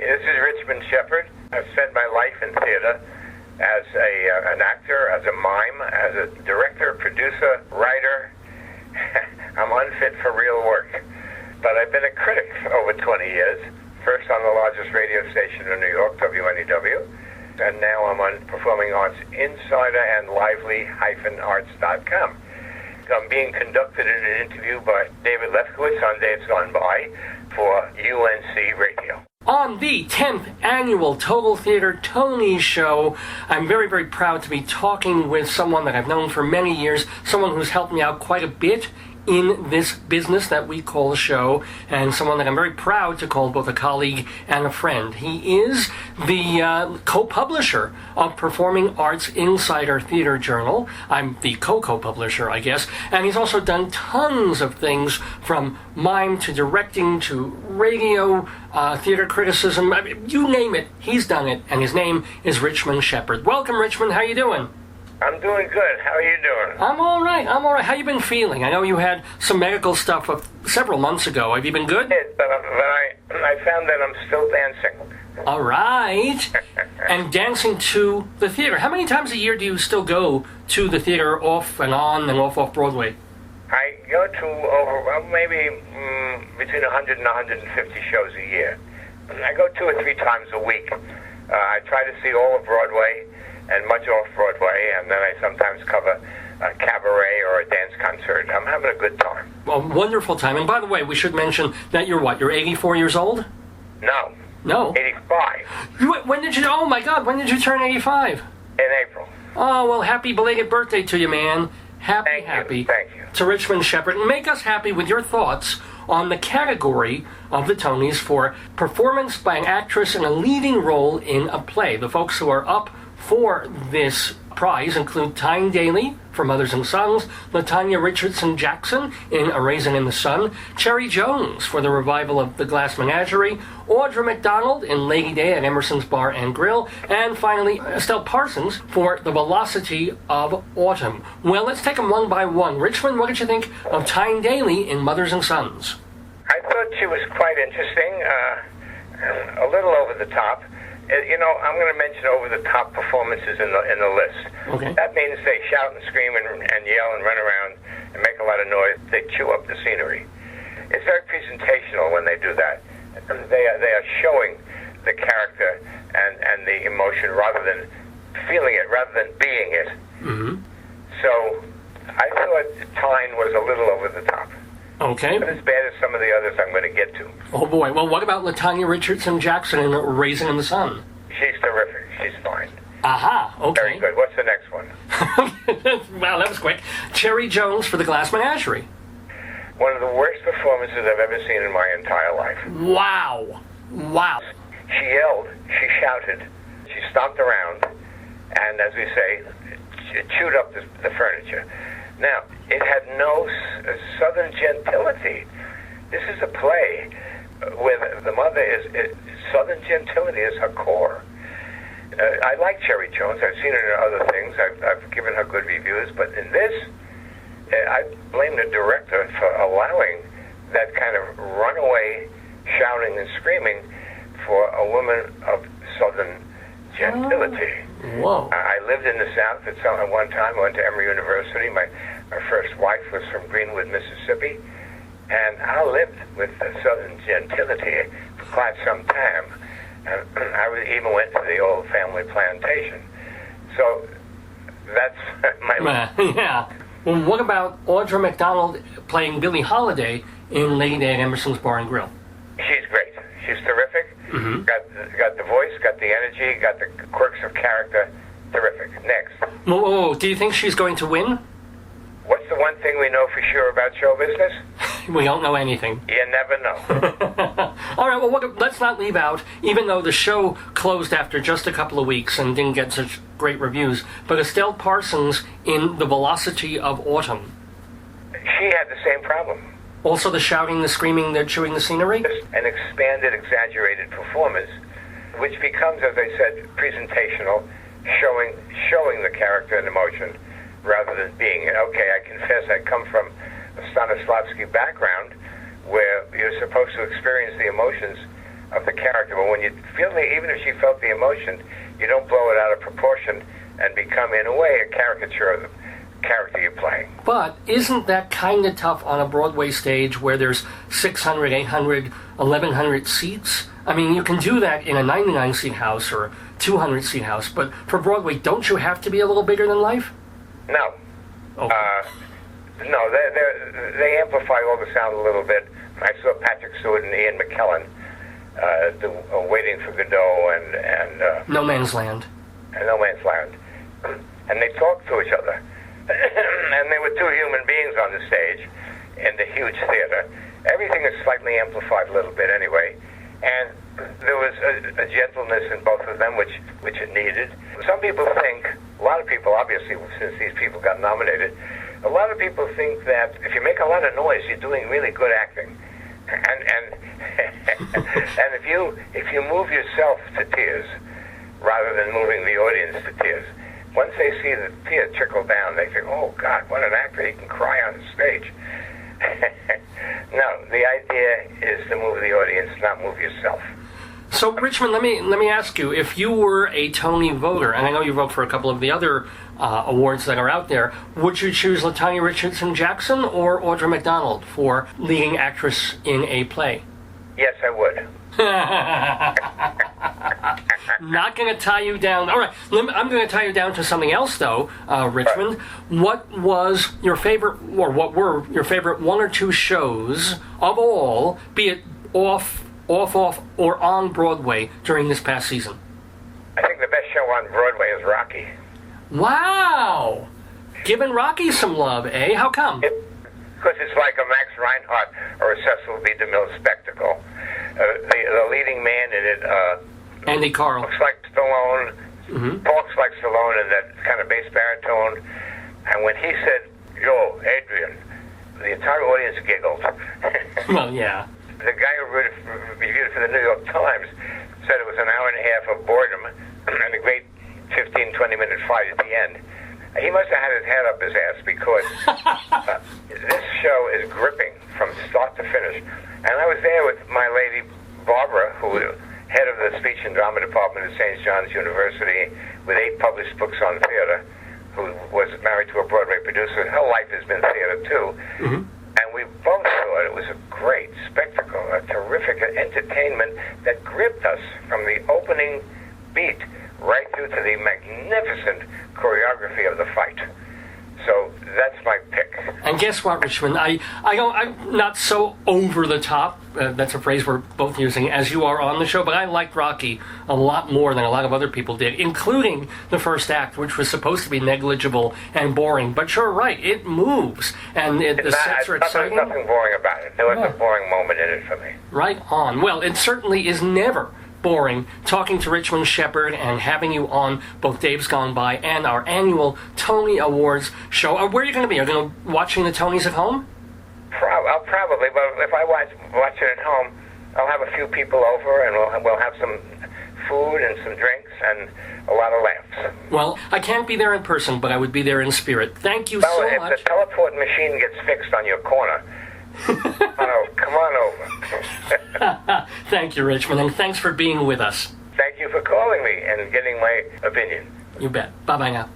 this is Richmond Shepard. I've spent my life in theater as an actor, as a mime, as a director, producer, writer. I'm unfit for real work. But I've been a critic for over 20 years, first on the largest radio station in New York, WNEW, and now I'm on Performing Arts Insider and lively-arts.com. I'm being conducted in an interview by David Lefkowitz on Days Gone By for UNC Radio. On the 10th annual Total Theater Tony Show, I'm very, very proud to be talking with someone that I've known for many years, someone who's helped me out quite a bit in this business that we call a show, and someone that I'm very proud to call both a colleague and a friend. He is the co-publisher of Performing Arts Insider Theater Journal. I'm the co-publisher, I guess, and he's also done tons of things from mime to directing to radio, theater criticism. I mean, you name it, he's done it, and his name is Richmond Shepard. Welcome, Richmond. How you doing? I'm doing good. How are you doing? I'm all right. How you been feeling? I know you had some medical stuff several months ago. Have you been good? But I found that I'm still dancing. All right. And dancing to the theater. How many times a year do you still go to the theater off and on and off Broadway? I go to maybe between 100 and 150 shows a year. I go 2 or 3 times a week. I try to see all of Broadway and much off-Broadway, and then I sometimes cover a cabaret or a dance concert. I'm having a good time. Well, wonderful time. And by the way, we should mention that you're what? You're 84 years old? No. 85. When did you, oh my God, when did you turn 85? In April. Oh, well, happy belated birthday to you, man. Happy. Thank you. To Richmond Shepard. And make us happy with your thoughts on the category of the Tonys for performance by an actress in a leading role in a play. The folks who are up for this prize include Tyne Daly for Mothers and Sons, Latanya Richardson Jackson in A Raisin in the Sun, Cherry Jones for the revival of The Glass Menagerie, Audra McDonald in Lady Day at Emerson's Bar and Grill, and finally Estelle Parsons for The Velocity of Autumn. Well, let's take them one by one. Richmond, what did you think of Tyne Daly in Mothers and Sons? I thought she was quite interesting, a little over the top. You know, I'm going to mention over-the-top performances in the list. Okay. That means they shout and scream and yell and run around and make a lot of noise. They chew up the scenery. It's very presentational when they do that. They are showing the character and the emotion rather than feeling it, rather than being it. Mm-hmm. So I thought Tyne was a little over the top. Okay. Not as bad as some of the others I'm going to get to. Oh boy. Well, what about Latanya Richardson Jackson in Raisin in the Sun? She's terrific. She's fine. Aha. Okay. Very good. What's the next one? Wow, that was quick. Cherry Jones for The Glass Menagerie. One of the worst performances I've ever seen in my entire life. Wow. She yelled. She shouted. She stomped around. And as we say, she chewed up the furniture. Now, it had no southern gentility. This is a play where the mother is southern gentility is her core. I like Cherry Jones. I've seen her in other things. I've given her good reviews. But in this, I blame the director for allowing that kind of runaway shouting and screaming for a woman of southern gentility. Whoa. I lived in the South at one time. I went to Emory University. My first wife was from Greenwood, Mississippi, and I lived with southern gentility for quite some time. And I even went to the old family plantation. So that's my life. Yeah. Well, what about Audra McDonald playing Billie Holiday in Lady Day at Emerson's Bar and Grill? She's great. She's terrific. Mm-hmm. Got the voice, got the energy, got the quirks of character. Terrific. Next. Whoa. Do you think she's going to win? What's the one thing we know for sure about show business? We don't know anything. You never know. All right, well, let's not leave out, even though the show closed after just a couple of weeks and didn't get such great reviews, but Estelle Parsons in The Velocity of Autumn. She had the same problem. Also the shouting, the screaming, the chewing the scenery? An expanded, exaggerated performance, which becomes, as I said, presentational, showing the character and emotion rather than being it. Okay, I confess I come from a Stanislavski background where you're supposed to experience the emotions of the character. But when you feel even if she felt the emotion, you don't blow it out of proportion and become, in a way, a caricature of the character you're playing. But isn't that kind of tough on a Broadway stage where there's 600, 800, 1,100 seats? I mean, you can do that in a 99-seat house or 200-seat house, but for Broadway, don't you have to be a little bigger than life? No. Okay. No, they amplify all the sound a little bit. I saw Patrick Stewart and Ian McKellen Waiting for Godot and No Man's Land. And No Man's Land. And they talked to each other. And there were two human beings on the stage in the huge theater. Everything is slightly amplified a little bit anyway. And there was a gentleness in both of them, which it needed. Some people think, a lot of people, obviously, since these people got nominated, a lot of people think that if you make a lot of noise, you're doing really good acting. And and if you move yourself to tears rather than moving the audience to tears, once they see the tears trickle down, they think, "Oh God, what an actor! He can cry on the stage." No, the idea is to move the audience, not move yourself. So, Richmond, let me ask you: if you were a Tony voter, and I know you vote for a couple of the other awards that are out there, would you choose LaTanya Richardson Jackson or Audra McDonald for leading actress in a play? Yes, I would. Not going to tie you down. All right, I'm going to tie you down to something else, though, Richmond. Right. What was your favorite, or what were your favorite one or two shows of all, be it off, or on Broadway during this past season? I think the best show on Broadway is Rocky. Wow! Giving Rocky some love, eh? How come? Because it's like a Max Reinhardt or a Cecil B. DeMille spectacle. The leading man in it, Andy Carl. looks like Stallone, talks like Stallone in that kind of bass baritone. And when he said, "Yo, Adrian," the entire audience giggled. Well, yeah. The guy who reviewed it for the New York Times said it was an hour and a half of boredom and a great 15, 20-minute fight at the end. He must have had his head up his ass because this show is gripping from start to finish. And I was there with my lady Barbara, who was head of the speech and drama department at St. John's University with 8 published books on theater, who was married to a Broadway producer. Her life has been theater, too. And we both thought it was a great spectacle, a terrific entertainment that gripped us from the opening beat right through to the magnificent choreography of the fight. So that's my pick. And guess what, Richmond? I'm not so over the top. That's a phrase we're both using, as you are on the show. But I liked Rocky a lot more than a lot of other people did, including the first act, which was supposed to be negligible and boring. But you're right, it moves, and the sets are exciting. There's nothing boring about it. There was a boring moment in it for me. Right on. Well, it certainly is never boring talking to Richmond Shepard and having you on both Dave's Gone By and our annual Tony Awards show. Where are you going to be? Are you going to be watching the Tonys at home? I'll probably, but if I watch it at home, I'll have a few people over and we'll have some food and some drinks and a lot of laughs. Well, I can't be there in person, but I would be there in spirit. Thank you so much. If the teleport machine gets fixed on your corner, come on over. Thank you, Richmond, and thanks for being with us. Thank you for calling me and getting my opinion. You bet. Bye-bye now.